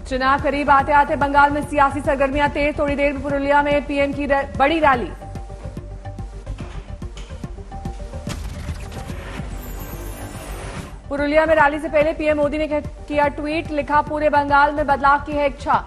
चुनाव करीब आते आते बंगाल में सियासी सरगर्मियां तेज। थोड़ी देर में पुरुलिया में पीएम की बड़ी रैली। पुरुलिया में रैली से पहले पीएम मोदी ने किया ट्वीट, लिखा पूरे बंगाल में बदलाव की है इच्छा।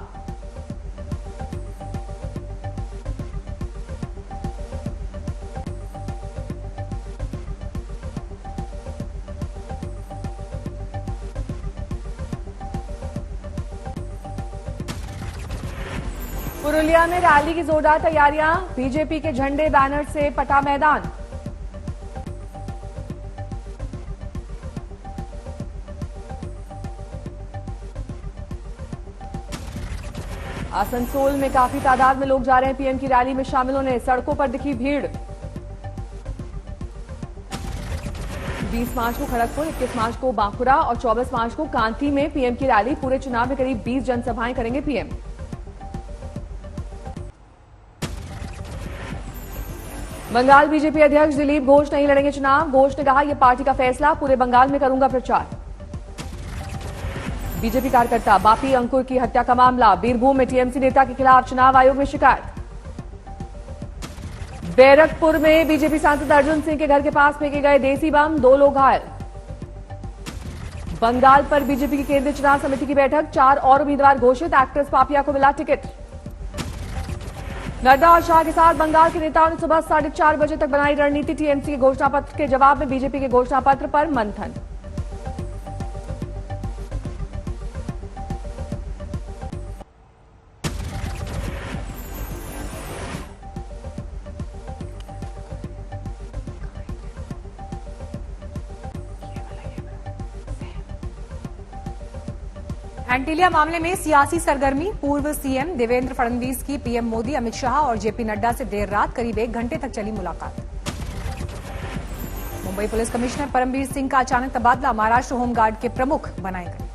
पुरुलिया में रैली की जोरदार तैयारियां। बीजेपी के झंडे बैनर से पटा मैदान। आसनसोल में काफी तादाद में लोग जा रहे हैं पीएम की रैली में शामिल होने। सड़कों पर दिखी भीड़। 20 मार्च को खड़गपुर, 21 मार्च को बांकुरा और 24 मार्च को कांती में पीएम की रैली। पूरे चुनाव में करीब 20 जनसभाएं करेंगे पीएम। बंगाल बीजेपी अध्यक्ष दिलीप घोष नहीं लड़ेंगे चुनाव। घोष ने कहा, यह पार्टी का फैसला, पूरे बंगाल में करूंगा प्रचार। बीजेपी कार्यकर्ता बापी अंकुर की हत्या का मामला। बीरभूम में टीएमसी नेता के खिलाफ चुनाव आयोग में शिकायत। बैरकपुर में बीजेपी सांसद अर्जुन सिंह के घर के पास फेंके गए देसी बम, 2 लोग घायल। बंगाल पर बीजेपी की केंद्रीय चुनाव समिति की बैठक। 4 और उम्मीदवार घोषित। एक्ट्रेस पापिया को मिला टिकट। नड्डा और शाह के साथ बंगाल के नेताओं ने सुबह 4:30 बजे तक बनाई रणनीति। टीएमसी के घोषणा पत्र के जवाब में बीजेपी के घोषणा पत्र पर मंथन। एंटीलिया मामले में सियासी सरगर्मी। पूर्व सीएम देवेंद्र फडणवीस की पीएम मोदी, अमित शाह और जेपी नड्डा से देर रात करीब 1 घंटे तक चली मुलाकात। मुंबई पुलिस कमिश्नर परमबीर सिंह का अचानक तबादला। महाराष्ट्र होमगार्ड के प्रमुख बनाए गए।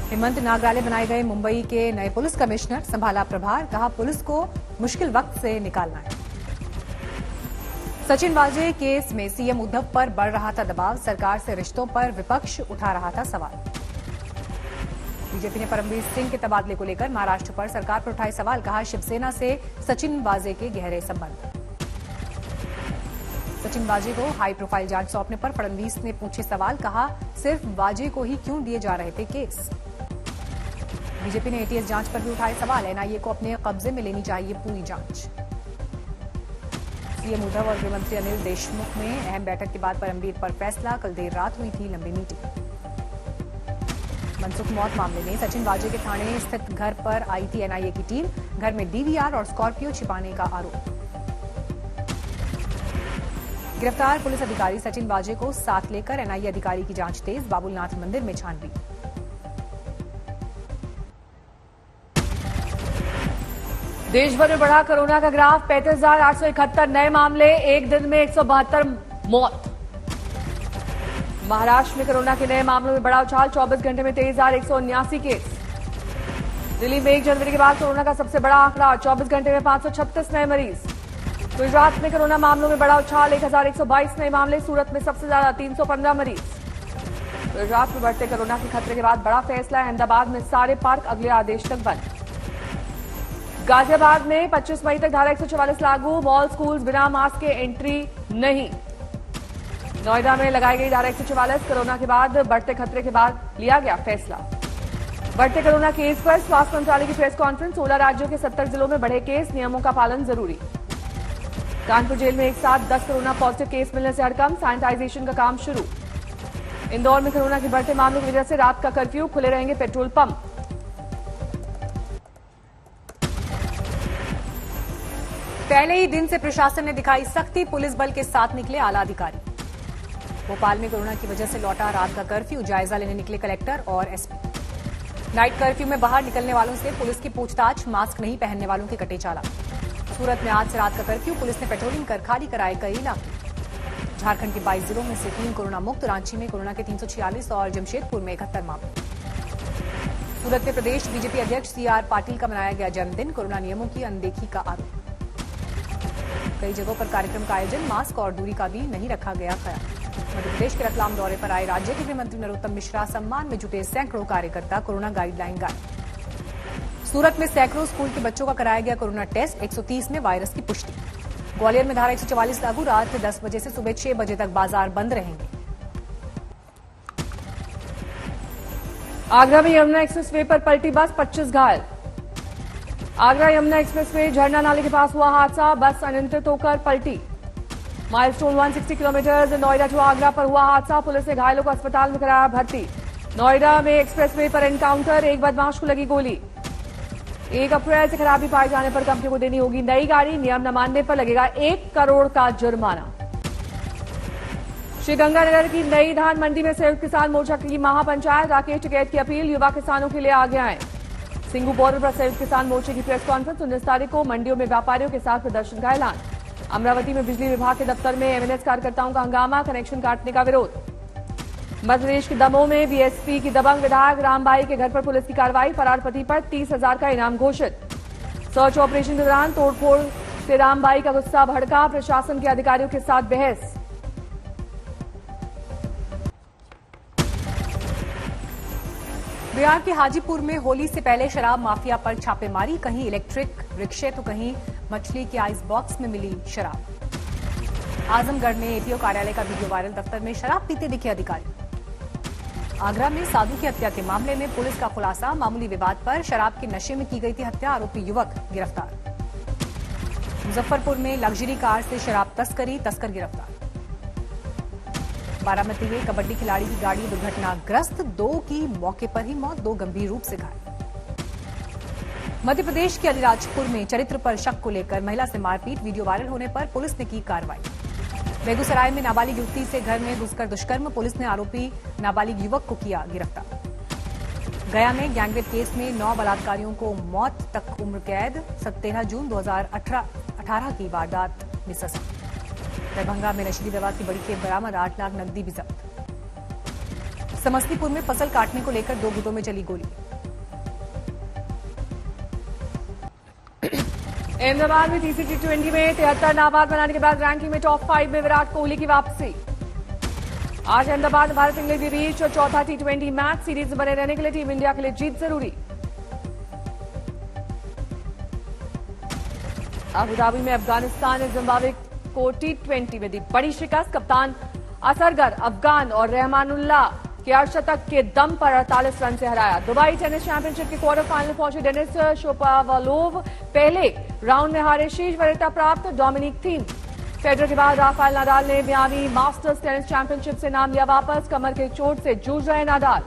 हेमंत नागराले बनाए गए मुंबई के नए पुलिस कमिश्नर। संभाला प्रभार, कहा पुलिस को मुश्किल वक्त से निकालना है। सचिन वाजे केस में सीएम उद्धव पर बढ़ रहा था दबाव। सरकार से रिश्तों पर विपक्ष उठा रहा था सवाल। बीजेपी ने परमबीर सिंह के तबादले को लेकर महाराष्ट्र पर सरकार पर उठाए सवाल। कहा, शिवसेना से सचिन वाजे के गहरे संबंध। सचिन वाजे को हाई प्रोफाइल जांच सौंपने पर फडणवीस ने पूछे सवाल। कहा, सिर्फ वाजे को ही क्यों दिए जा रहे थे केस। बीजेपी ने एटीएस जांच पर भी उठाए सवाल। एनआईए को अपने कब्जे में लेनी चाहिए पूरी जांच। सीएम उद्धव और गृहमंत्री अनिल देशमुख में अहम बैठक के बाद परमबीर पर फैसला। कल देर रात हुई थी लंबी मीटिंग। मनसुख मौत मामले में सचिन वाजे के थाने स्थित घर पर आई थी एनआईए की टीम। घर में डीवीआर और स्कॉर्पियो छिपाने का आरोप। गिरफ्तार पुलिस अधिकारी सचिन वाजे को साथ लेकर एनआईए अधिकारी की जांच तेज। बाबुलनाथ मंदिर में छानबीन। देश भर में बढ़ा कोरोना का ग्राफ। 35,871 नए मामले। एक दिन में 172 मौत। महाराष्ट्र में कोरोना के नए मामलों में बड़ा उछाल। 24 घंटे में 23,179 केस। दिल्ली में 1 जनवरी के बाद कोरोना का सबसे बड़ा आंकड़ा। 24 घंटे में 536 नए मरीज। गुजरात में कोरोना मामलों में बड़ा उछाल। 1,122 नए मामले। सूरत में सबसे ज्यादा 315 मरीज। गुजरात में बढ़ते कोरोना के खतरे के बाद बड़ा फैसला। अहमदाबाद में सारे पार्क अगले आदेश तक बंद। गाजियाबाद में 25 मई तक धारा 144 लागू। मॉल, स्कूल बिना मास्क के एंट्री नहीं। नोएडा में लगाई गई धारा 144। कोरोना के बाद बढ़ते खतरे के बाद लिया गया फैसला। बढ़ते कोरोना केस पर स्वास्थ्य मंत्रालय की प्रेस कॉन्फ्रेंस। 16 राज्यों के 70 जिलों में बढ़े केस। नियमों का पालन जरूरी। कानपुर जेल में एक साथ 10 कोरोना पॉजिटिव केस मिलने से हड़कंप। सैनिटाइजेशन का काम शुरू। इंदौर में कोरोना के बढ़ते मामलों की वजह से रात का कर्फ्यू। खुले रहेंगे पेट्रोल पंप। पहले ही दिन से प्रशासन ने दिखाई सख्ती। पुलिस बल के साथ निकले आला अधिकारी। भोपाल में कोरोना की वजह से लौटा रात का कर्फ्यू। जायजा लेने निकले कलेक्टर और एसपी। नाइट कर्फ्यू में बाहर निकलने वालों से पुलिस की पूछताछ। मास्क नहीं पहनने वालों के कटे चालान। सूरत में आज से रात का कर्फ्यू। पुलिस ने पेट्रोलिंग कर खाली कराए कई इलाके। झारखंड के 22 जिलों में से 3 कोरोना मुक्त। रांची में कोरोना के 346 और जमशेदपुर में 71 मामले। सूरत में प्रदेश बीजेपी अध्यक्ष सीआर पाटिल का मनाया गया जन्मदिन। कोरोना नियमों की अनदेखी का आरोप। कई जगहों पर कार्यक्रम का आयोजन। मास्क और दूरी का भी नहीं रखा गया ख्याल। मध्य प्रदेश के रतलाम दौरे पर आए राज्य के गृह मंत्री नरोत्तम मिश्रा सम्मान में जुटे सैकड़ों कार्यकर्ता, कोरोना गाइडलाइन गायब। सूरत में सैकड़ों स्कूल के बच्चों का कराया गया कोरोना टेस्ट, 130 में वायरस की पुष्टि। ग्वालियर में धारा 144 लागू, रात 10 बजे से सुबह 6 बजे तक बाजार बंद रहेंगे। आगरा में यमुना एक्सप्रेसवे पर पलटी बस, 25 घायल। आगरा यमुना एक्सप्रेसवे झरना नाले के पास हुआ हादसा, बस अनियंत्रित होकर पलटी। Milestone 160 kilometre Noida to Agra पर हुआ हादसा, पुलिस ने घायलों को अस्पताल में कराया भर्ती। नोएडा में एक्सप्रेसवे पर एनकाउंटर, एक बदमाश को लगी गोली। 1 अप्रैल से खराबी पाए जाने पर कंपनी को देनी होगी नई गाड़ी, नियम न मानने पर लगेगा 1 करोड़ का जुर्माना। श्रीगंगानगर की नई धान मंडी में संयुक्त किसान मोर्चा की महापंचायत, राकेश टिकैत की अपील, युवा किसानों के लिए आगे आए। सिंगू बॉर्डर पर संयुक्त किसान मोर्चे की प्रेस कॉन्फ्रेंस, 19 तारीख को मंडियों में व्यापारियों के साथ प्रदर्शन का ऐलान। अमरावती में बिजली विभाग के दफ्तर में एमएनएस कार्यकर्ताओं का हंगामा, कनेक्शन काटने का विरोध। मध्य प्रदेश के दमोह में बीएसपी की दबंग विधायक रामबाई के घर पर पुलिस की कार्रवाई, फरार पति पर 30,000 का इनाम घोषित। सर्च ऑपरेशन के दौरान तोड़फोड़ से रामबाई का गुस्सा भड़का, प्रशासन के अधिकारियों के साथ बहस। बिहार के हाजीपुर में होली से पहले शराब माफिया पर छापेमारी, कहीं इलेक्ट्रिक रिक्शे तो कहीं मछली के आइस बॉक्स में मिली शराब। आजमगढ़ में एपीओ कार्यालय का वीडियो वायरल, दफ्तर में शराब पीते दिखे अधिकारी। आगरा में साधु की हत्या के मामले में पुलिस का खुलासा, मामूली विवाद पर शराब के नशे में की गई थी हत्या, आरोपी युवक गिरफ्तार। मुजफ्फरपुर में लग्जरी कार से शराब तस्करी, तस्कर गिरफ्तार। बारामती में कबड्डी खिलाड़ी की गाड़ी दुर्घटनाग्रस्त, 2 की मौके पर ही मौत, 2 गंभीर रूप से घायल। मध्य प्रदेश के अलीराजपुर में चरित्र पर शक को लेकर महिला से मारपीट, वीडियो वायरल होने पर पुलिस ने की कार्रवाई। बेगूसराय में नाबालिग युवती से घर में घुसकर दुष्कर्म, पुलिस ने आरोपी नाबालिग युवक को किया गिरफ्तार। गया में गैंगरेप केस में 9 बलात्कारियों को मौत तक उम्र कैद, 13 जून 2018 की वारदात में सजा। दरभंगा में नशीली दवा की बड़ी खेप बरामद, 8 लाख नकदी भी जब्त। समस्तीपुर में फसल काटने को लेकर 2 गुटों में चली गोली। अहमदाबाद में तीसरी T20 में 73 नाबाद बनाने के बाद रैंकिंग में टॉप 5 में विराट कोहली की वापसी। आज अहमदाबाद भारत इंग्लैंड के बीच और चौथा T20 मैच, सीरीज में बने रहने के लिए टीम इंडिया के लिए जीत जरूरी। अबुधाबी में अफगानिस्तान ने जिम्बाब्वे को T20 में दी बड़ी शिकस्त, कप्तान असरगर अफगान और रहमानुल्लाह के अर्धशतक के दम पर 48 रन से हराया। दुबई टेनिस चैंपियनशिप के क्वार्टर फाइनल पहुंचे डेनिस शोपोवालोव, पहले राउंड में हारे शीर्ष वरीयता प्राप्त डोमिनिक थीम। फेडरर के बाद राफेल नाडाल ने मियामी मास्टर्स टेनिस चैंपियनशिप से नाम लिया वापस, कमर के चोट से जूझ रहे नाडाल।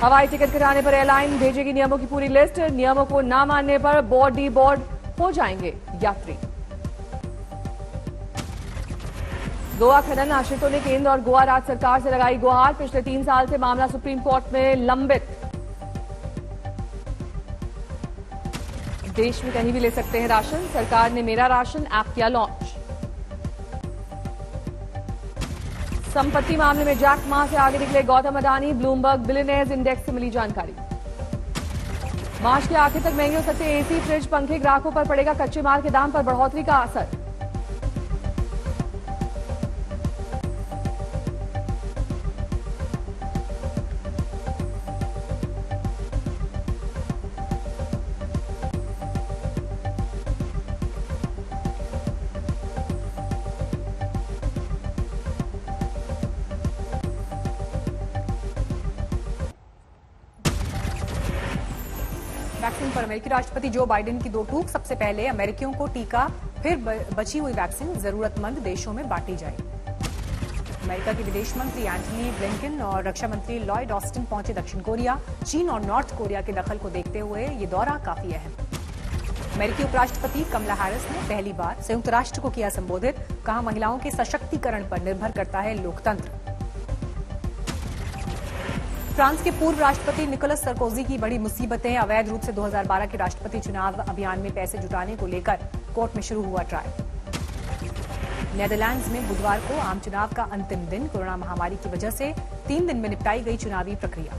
हवाई टिकट कराने पर एयरलाइन भेजेगी नियमों की पूरी लिस्ट, नियमों को न मानने पर बोर्ड हो जाएंगे यात्री। गोवा खनन आश्रितों ने केंद्र और गोवा राज्य सरकार से लगाई गुहार, पिछले 3 साल से मामला सुप्रीम कोर्ट में लंबित। देश में कहीं भी ले सकते हैं राशन, सरकार ने मेरा राशन ऐप किया लॉन्च। संपत्ति मामले में जैक मा से आगे निकले Gautam Adani, Bloomberg billionaires index से मिली जानकारी। मार्च के आखिर तक महंगे हो सकते एसी, फ्रिज, पंखे, ग्राहकों पर पड़ेगा कच्चे माल के दाम पर बढ़ोतरी का असर। वैक्सीन पर अमेरिकी राष्ट्रपति जो बाइडेन की 2 टूक, सबसे पहले अमेरिकियों को टीका, फिर बची हुई वैक्सीन जरूरतमंद देशों में बांटी जाएगी। अमेरिका के विदेश मंत्री एंटनी ब्लिंकन और रक्षा मंत्री लॉयड ऑस्टिन पहुंचे दक्षिण कोरिया। चीन और नॉर्थ कोरिया के दखल को देखते हुए ये दौरा काफी अहम। अमेरिकी उपराष्ट्रपति कमला हैरिस ने पहली बार संयुक्त राष्ट्र को किया संबोधित, कहा महिलाओं के सशक्तिकरण पर निर्भर करता है लोकतंत्र। फ्रांस के पूर्व राष्ट्रपति निकोलस सरकोजी की बड़ी मुसीबतें, अवैध रूप से 2012 के राष्ट्रपति चुनाव अभियान में पैसे जुटाने को लेकर कोर्ट में शुरू हुआ ट्रायल। नेदरलैंड्स में बुधवार को आम चुनाव का अंतिम दिन, कोरोना महामारी की वजह से 3 दिन में निपटाई गई चुनावी प्रक्रिया।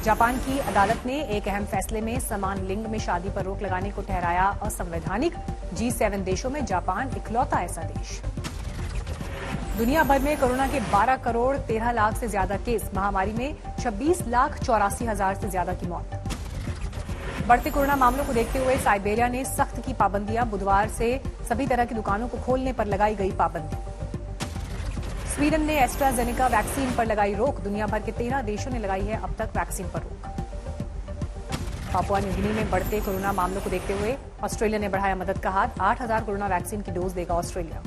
जापान की अदालत ने एक अहम फैसले में समान लिंग में शादी पर रोक लगाने को ठहराया असंवैधानिक। G7 देशों में जापान इकलौता ऐसा देश। दुनिया भर में कोरोना के 12 करोड़ 13 लाख से ज्यादा केस, महामारी में 26 लाख 84 हजार से ज्यादा की मौत। बढ़ते कोरोना मामलों को देखते हुए साइबेरिया ने सख्त की पाबंदियां, बुधवार से सभी तरह की दुकानों को खोलने पर लगाई गई पाबंदी। स्वीडन ने एस्ट्राजेनेका वैक्सीन पर लगाई रोक, दुनिया भर के 13 देशों ने लगाई है अब तक वैक्सीन पर रोक। पापुआ न्यू गिनी में बढ़ते कोरोना मामलों को देखते हुए ऑस्ट्रेलिया ने बढ़ाया मदद का हाथ, 8,000 कोरोना वैक्सीन की डोज देगा ऑस्ट्रेलिया।